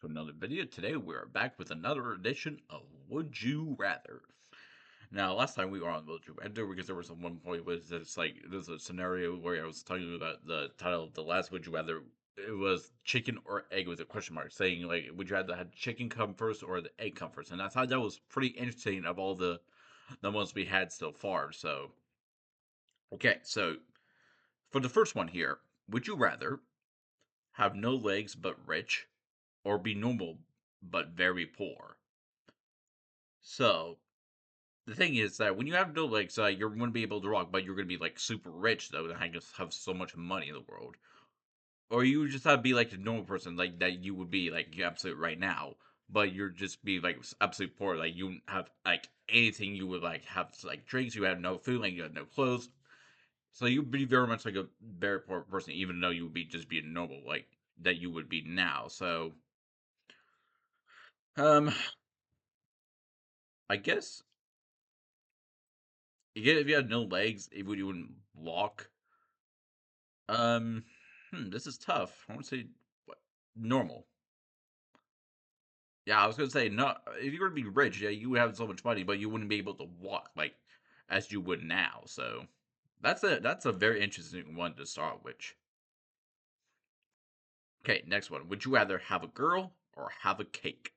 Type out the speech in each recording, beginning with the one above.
to another video. Today we are back with another edition of Would You Rather. Now, last time we were on Would You Rather because there was a one point was it's like there's a scenario where I was telling you about the title of the last Would You Rather. It was chicken or egg with a question mark, saying like would you rather have chicken come first or the egg come first? And I thought that was pretty interesting of all the ones we had so far. So okay, so for the first one here, would you rather have no legs but rich, or be normal but very poor? So the thing is that when you have no legs, you're going to be able to walk, but you're going to be like super rich though, and I just have so much money in the world. Or you just have to be like a normal person, like that you would be like absolute right now, but you're just be like absolute poor, like you wouldn't have like anything. You would like have like drinks, you have no food, like you have no clothes. So you'd be very much like a very poor person, even though you would be just being normal, like that you would be now. So, um, I guess if you had no legs, if you wouldn't walk. Um, this is tough. I want to say what normal. Yeah, I was gonna say no. If you were to be rich, yeah, you would have so much money, but you wouldn't be able to walk like as you would now. So that's a very interesting one to start with. Okay, next one. Would you rather have a girl or have a cake?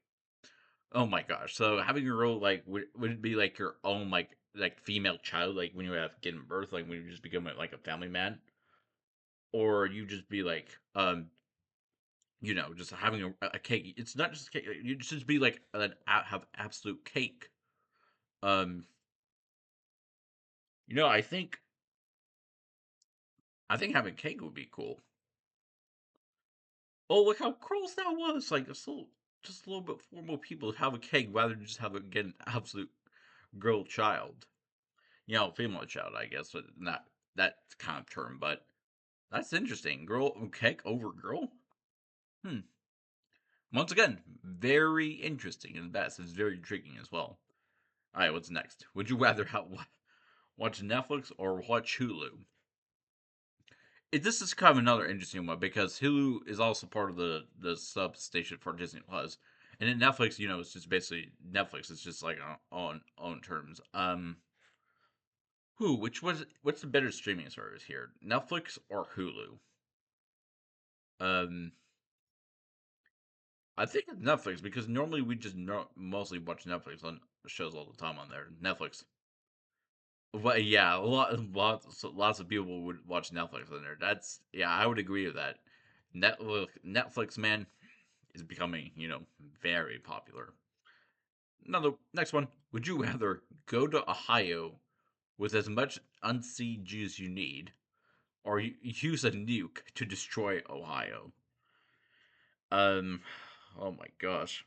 Oh my gosh. So having a girl like would it be like your own like female child like when you have given birth like when you just become like a family man, or you just be like just having a cake. It's not just cake. You just be like have absolute cake. Um, I think having cake would be cool. Oh, look how close that was! Like just a little bit four more people have a cake rather than just have get an absolute girl child. Female child, I guess, but not that kind of term. But that's interesting. Girl cake over girl. Hmm. Once again, very interesting, and that's is very intriguing as well. All right, what's next? Would you rather watch Netflix or watch Hulu? This is kind of another interesting one because Hulu is also part of the substation for Disney Plus, and then Netflix, it's just basically Netflix. It's just like on own terms. What's the better streaming service here, Netflix or Hulu? Um, I think it's Netflix because normally we just mostly watch Netflix on shows all the time on there. Netflix. Well, yeah, lots of people would watch Netflix on there. Yeah, I would agree with that. Netflix, man, is becoming, very popular. Another next one. Would you rather go to Ohio with as much unseen juice you need, or use a nuke to destroy Ohio? Um, oh my gosh.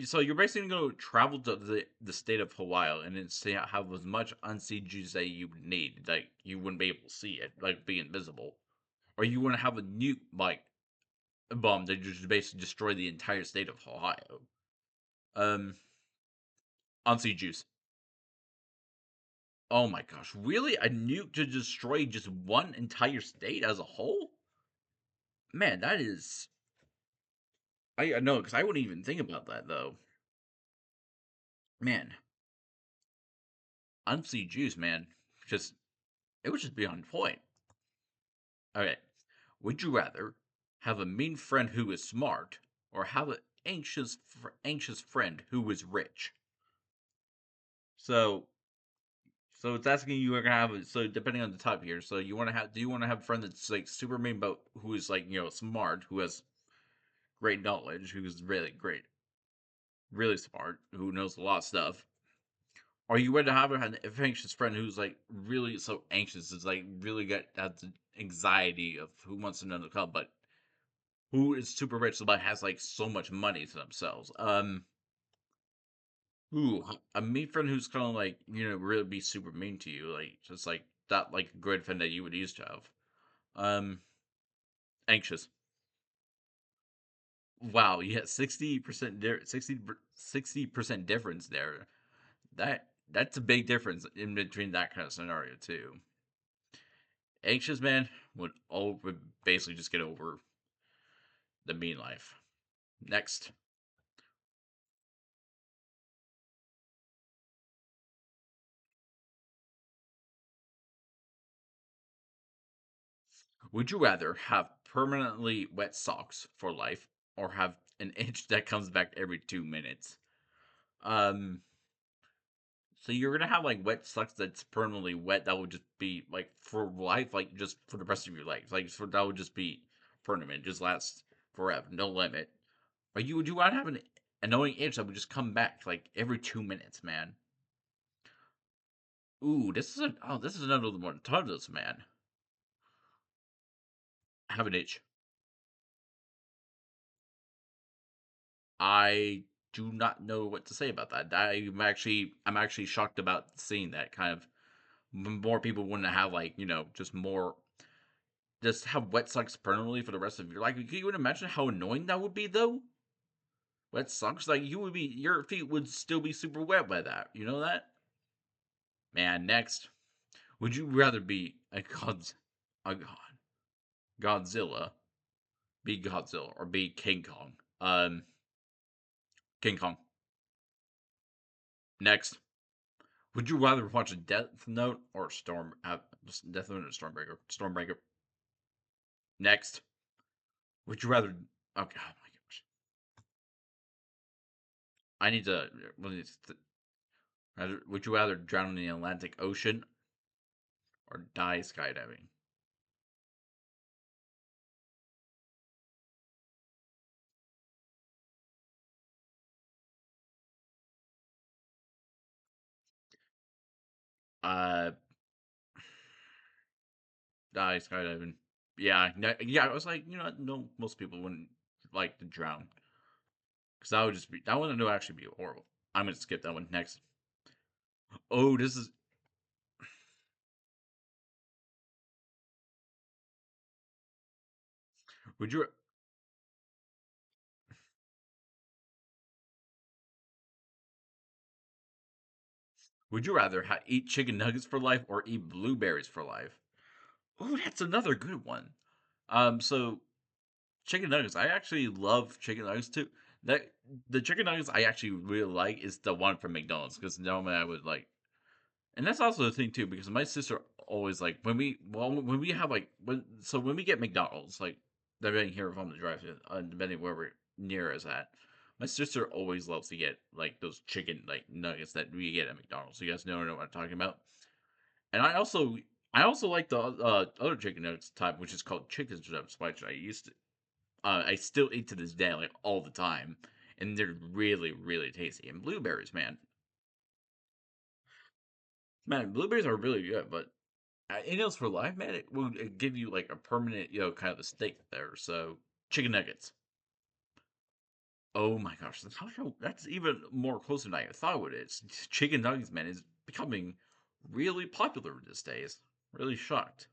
So you're basically going to travel to the state of Hawaii and then have as much unseen juice that you would need, like you wouldn't be able to see it, like be invisible, or you want to have a nuke like bomb that just basically destroy the entire state of Ohio. Um, unseen juice. Oh my gosh, really? A nuke to destroy just one entire state as a whole? Man, that is. I know because I wouldn't even think about that though. Man, unseen juice, man, just it would just be on point. Okay. Would you rather have a mean friend who is smart or have an anxious friend who is rich? So, so it's asking you are gonna have so depending on the type here. So you want to have do you want to have a friend that's like super mean but who is like smart, who has great knowledge, who's really great, really smart, who knows a lot of stuff? Or you would have an anxious friend who's like really so anxious, is like really got has the anxiety of who wants to know the club, but who is super rich but has like so much money to themselves. A mean friend who's kind of like really be super mean to you, like just like that, like a good friend that you would used to have. Um, anxious. Wow, yeah, 60% 60% difference there. That's a big difference in between that kind of scenario too. Anxious man would basically just get over. the mean life. Next, would you rather have permanently wet socks for life or have an itch that comes back every 2 minutes? Um, so you're gonna have like wet socks that's permanently wet. That would just be like for life, like just for the rest of your life. Like for that would just be permanent, just last forever, no limit. Or you would you want to have an annoying itch that would just come back like every 2 minutes, man? Ooh, this is another one. Tons, man. Have an itch. I do not know what to say about that. I'm actually shocked about seeing that kind of more people wouldn't have like just more just have wet socks permanently for the rest of your life. Can you even imagine how annoying that would be though? Wet socks, like your feet would still be super wet by that. You know that, man. Next, would you rather be a Godzilla, be Godzilla, or be King Kong? King Kong. Next, would you rather watch a Death Note or Death Note or Stormbreaker? Stormbreaker. Next, would you rather? Okay, oh my gosh, I need to. Would you rather drown in the Atlantic Ocean or die skydiving? Uh, Die skydiving. Yeah, yeah. I was like, no, most people wouldn't like to drown because that would just be that one would actually be horrible. I'm gonna skip that one. Next. Oh, this is. Would you would you rather eat chicken nuggets for life or eat blueberries for life? Oh, that's another good one. So chicken nuggets. I actually love chicken nuggets too. That the chicken nuggets I actually really like is the one from McDonald's because normally I would like, and that's also the thing too because my sister always like when we have like when we get McDonald's like depending here from the drive-thru depending where we're near us at. My sister always loves to get like those chicken like nuggets that we get at McDonald's. So you guys know what I'm talking about. And I also like the other chicken nuggets type, which is called chicken strips, which I still eat to this day, like all the time, and they're really, really tasty. And blueberries, man, blueberries are really good. But it's for life, man. It will give you like a permanent, kind of a steak there. So chicken nuggets. Oh my gosh, that's even more closer than I thought it is. Chicken nuggets, man, is becoming really popular these days. Really shocked.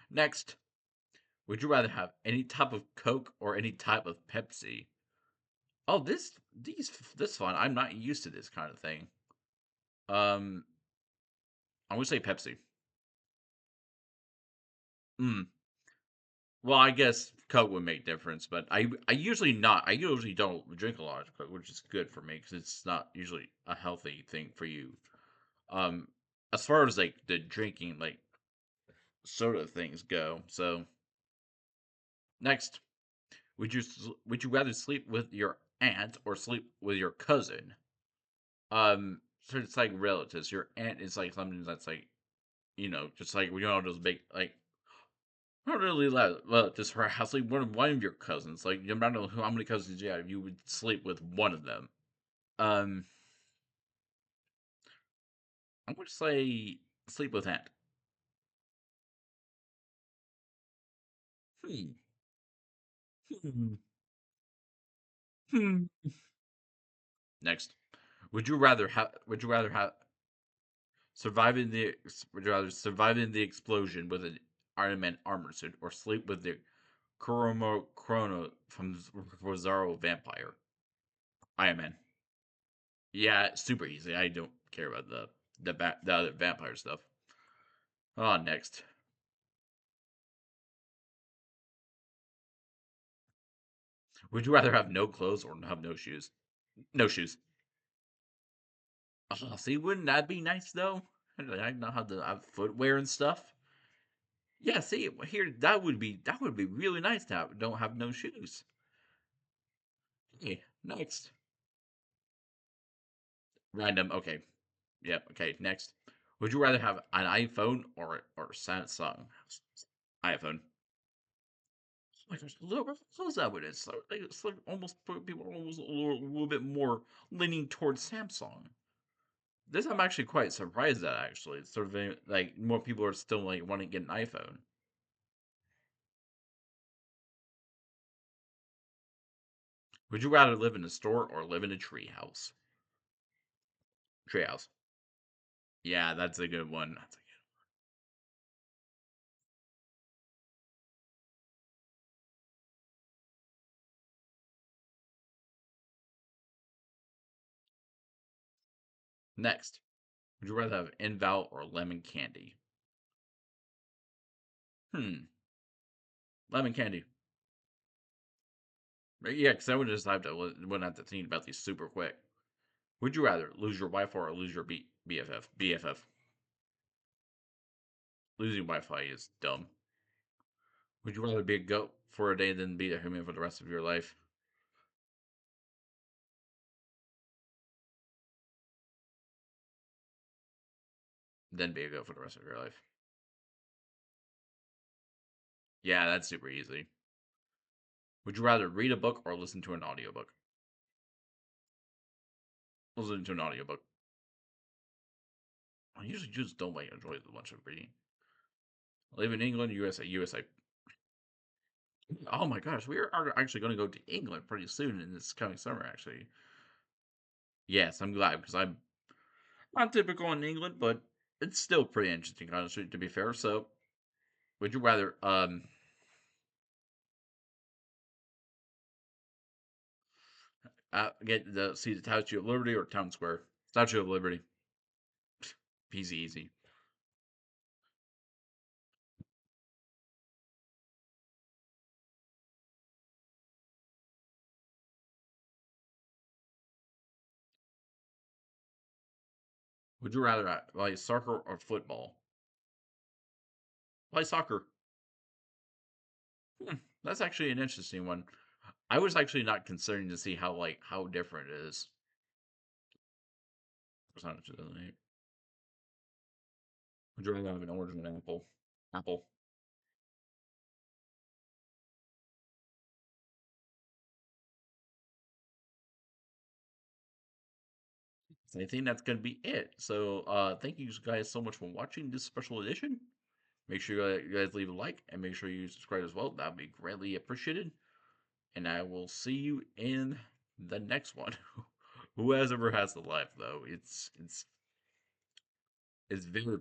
Next, would you rather have any type of Coke or any type of Pepsi? Oh, this fun. I'm not used to this kind of thing. Um, I would say Pepsi. Mm. Well, I guess Coke would make difference, but I usually don't drink a lot of Coke, which is good for me because it's not usually a healthy thing for you. Um, as far as like the drinking like soda things go. So next, would you rather sleep with your aunt or sleep with your cousin? So it's like relatives. Your aunt is like something that's like just like we all those big like not really loud. Well, just her house, like one of your cousins. Like no matter how many cousins you have, you would sleep with one of them. Um, I'm going to say sleep with aunt. Hmm. Hmm. Hmm. Next, would you rather have surviving the would you rather survive in the explosion with an Iron Man armor suit or sleep with the Chrono from Rosario Vampire? Iron Man. Yeah, super easy. I don't care about the other vampire stuff. Oh, next. Would you rather have no clothes or have no shoes? No shoes. See, wouldn't that be nice though? I know how to have footwear and stuff. Yeah, see, here that would be really nice to have. Don't have no shoes. Okay, next. Random. Okay. Yep. Okay. Next. Would you rather have an iPhone or Samsung? iPhone. Oh my gosh, look how close that one is. It's like almost people are almost a little bit more leaning towards Samsung. This I'm actually quite surprised at. Actually, it's sort of like more people are still like wanting to get an iPhone. Would you rather live in a store or live in a tree house? Tree house. Yeah, that's a good one. That's a good. Next, would you rather have Inval or lemon candy? Hmm, lemon candy. Yeah, because I would just have to wouldn't have to think about these super quick. Would you rather lose your Wi-Fi or lose your BFF? BFF. Losing Wi-Fi is dumb. Would you rather be a goat for a day than be a human for the rest of your life? Then be a goat for the rest of your life. Yeah, that's super easy. Would you rather read a book or listen to an audiobook? Listen to an audiobook. I usually just don't like enjoy the bunch of reading. I live in England, USA, USA. Oh my gosh, we are actually going to go to England pretty soon in this coming summer. Actually, yes, I'm glad because I'm not typical in England, but it's still pretty interesting, honestly, to be fair. So, would you rather get the see the Statue of Liberty or Town Square? Statue of Liberty, easy, easy. Would you rather play soccer or football? Play soccer. That's actually an interesting one. I was actually not considering to see how different it is. Percentage of the would you rather have an orange or an apple? Apple. So I think that's gonna be it. So thank you guys so much for watching this special edition. Make sure you guys leave a like and make sure you subscribe as well. That'd be greatly appreciated. And I will see you in the next one. Whoever has the life though, it's very